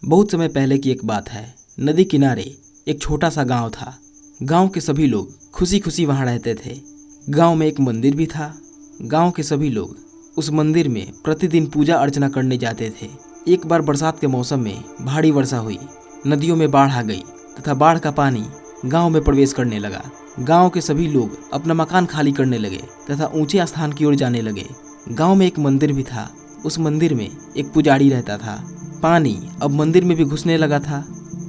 बहुत समय पहले की एक बात है। नदी किनारे एक छोटा सा गांव था। गांव के सभी लोग खुशी खुशी वहां रहते थे। गांव में एक मंदिर भी था। गांव के सभी लोग उस मंदिर में प्रतिदिन पूजा अर्चना करने जाते थे। एक बार बरसात के मौसम में भारी वर्षा हुई। नदियों में बाढ़ आ गई तथा बाढ़ का पानी गांव में प्रवेश करने लगा। गांव के सभी लोग अपना मकान खाली करने लगे तथा ऊंचे स्थान की ओर जाने लगे। गांव में एक मंदिर भी था। उस मंदिर में एक पुजारी रहता था। पानी अब मंदिर में भी घुसने लगा था।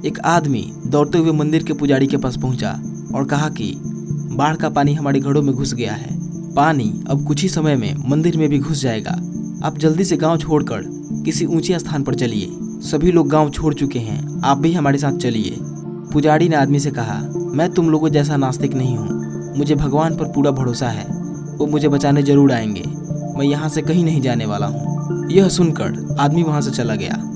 एक आदमी दौड़ते हुए मंदिर के पुजारी के पास पहुंचा और कहा कि बाढ़ का पानी हमारे घरों में घुस गया है। पानी अब कुछ ही समय में मंदिर में भी घुस जाएगा। आप जल्दी से गांव छोड़कर किसी ऊंचे स्थान पर चलिए। सभी लोग गांव छोड़ चुके हैं, आप भी हमारे साथ चलिए। पुजारी ने आदमी से कहा, मैं तुम लोगों जैसा नास्तिक नहीं हूँ। मुझे भगवान पर पूरा भरोसा है, वो मुझे बचाने जरूर आएंगे। मैं यहाँ से कहीं नहीं जाने वाला हूँ। यह सुनकर आदमी वहाँ से चला गया।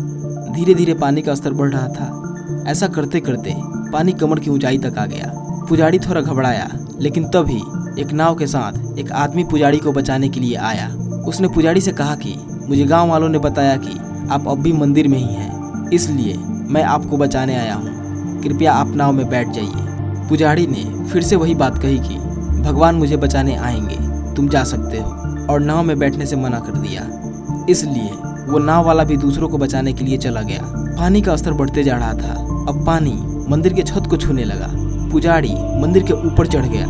धीरे धीरे पानी का स्तर बढ़ रहा था। ऐसा करते करते पानी कमर की ऊंचाई तक आ गया। पुजारी थोड़ा घबराया, लेकिन तभी एक नाव के साथ एक आदमी पुजारी को बचाने के लिए आया। उसने पुजारी से कहा कि मुझे गांव वालों ने बताया कि आप अब भी मंदिर में ही हैं, इसलिए मैं आपको बचाने आया हूँ। कृपया आप नाव में बैठ जाइए। पुजारी ने फिर से वही बात कही कि भगवान मुझे बचाने आएंगे, तुम जा सकते हो, और नाव में बैठने से मना कर दिया। इसलिए वो नाव वाला भी दूसरों को बचाने के लिए चला गया। पानी का स्तर बढ़ते जा रहा था। अब पानी मंदिर के छत को छूने लगा। पुजारी मंदिर के ऊपर चढ़ गया।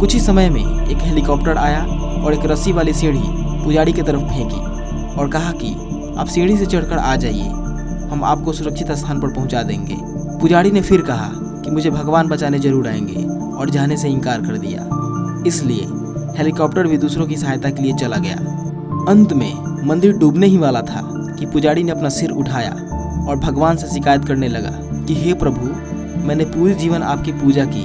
कुछ ही समय में एक हेलीकॉप्टर आया और एक रस्सी वाली सीढ़ी पुजारी की तरफ फेंकी और कहा कि आप सीढ़ी से चढ़कर आ जाइए, हम आपको सुरक्षित स्थान पर पहुंचा देंगे। पुजारी ने फिर कहा कि मुझे भगवान बचाने जरूर आएंगे, और जाने से इनकार कर दिया। इसलिए हेलीकॉप्टर भी दूसरों की सहायता के लिए चला गया। अंत में मंदिर डूबने ही वाला था कि पुजारी ने अपना सिर उठाया और भगवान से शिकायत करने लगा कि हे प्रभु, मैंने पूरे जीवन आपकी पूजा की,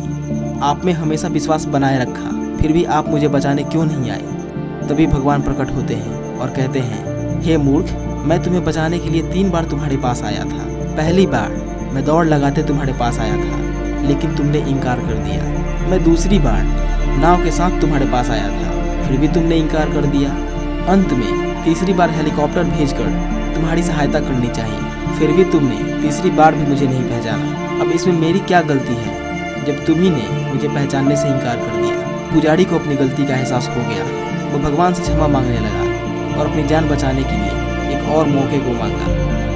आप में हमेशा विश्वास बनाए रखा, फिर भी आप मुझे बचाने क्यों नहीं आए। तभी भगवान प्रकट होते हैं और कहते हैं, हे मूर्ख, मैं तुम्हें बचाने के लिए 3 बार तुम्हारे पास आया था। पहली बार मैं दौड़ लगाते तुम्हारे पास आया था, लेकिन तुमने इनकार कर दिया। मैं दूसरी बार नाव के साथ तुम्हारे पास आया था, फिर भी तुमने इनकार कर दिया। अंत में तीसरी बार हेलीकॉप्टर भेजकर तुम्हारी सहायता करनी चाहिए, फिर भी तुमने तीसरी बार भी मुझे नहीं पहचाना। अब इसमें मेरी क्या गलती है जब तुम्ही ने मुझे पहचानने से इनकार कर दिया। पुजारी को अपनी गलती का एहसास हो गया। वो भगवान से क्षमा मांगने लगा और अपनी जान बचाने के लिए एक और मौके को मांगा।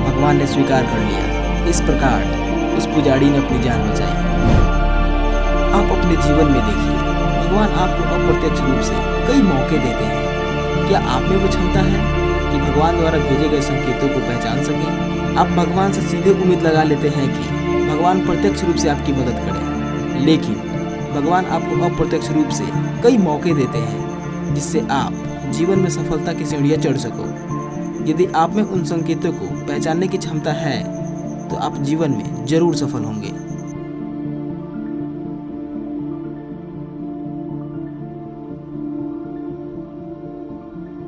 भगवान ने स्वीकार कर लिया। इस प्रकार उस पुजारी ने अपनी जान बचाई। आप अपने जीवन में देखिए, भगवान आपको अप्रत्यक्ष रूप से कई मौके देते हैं। क्या आप में वो क्षमता है कि भगवान द्वारा भेजे गए संकेतों को पहचान सकें? आप भगवान से सीधे उम्मीद लगा लेते हैं कि भगवान प्रत्यक्ष रूप से आपकी मदद करें, लेकिन भगवान आपको अप्रत्यक्ष रूप से कई मौके देते हैं जिससे आप जीवन में सफलता की सीढ़ियां चढ़ सको। यदि आप में उन संकेतों को पहचानने की क्षमता है तो आप जीवन में जरूर सफल होंगे।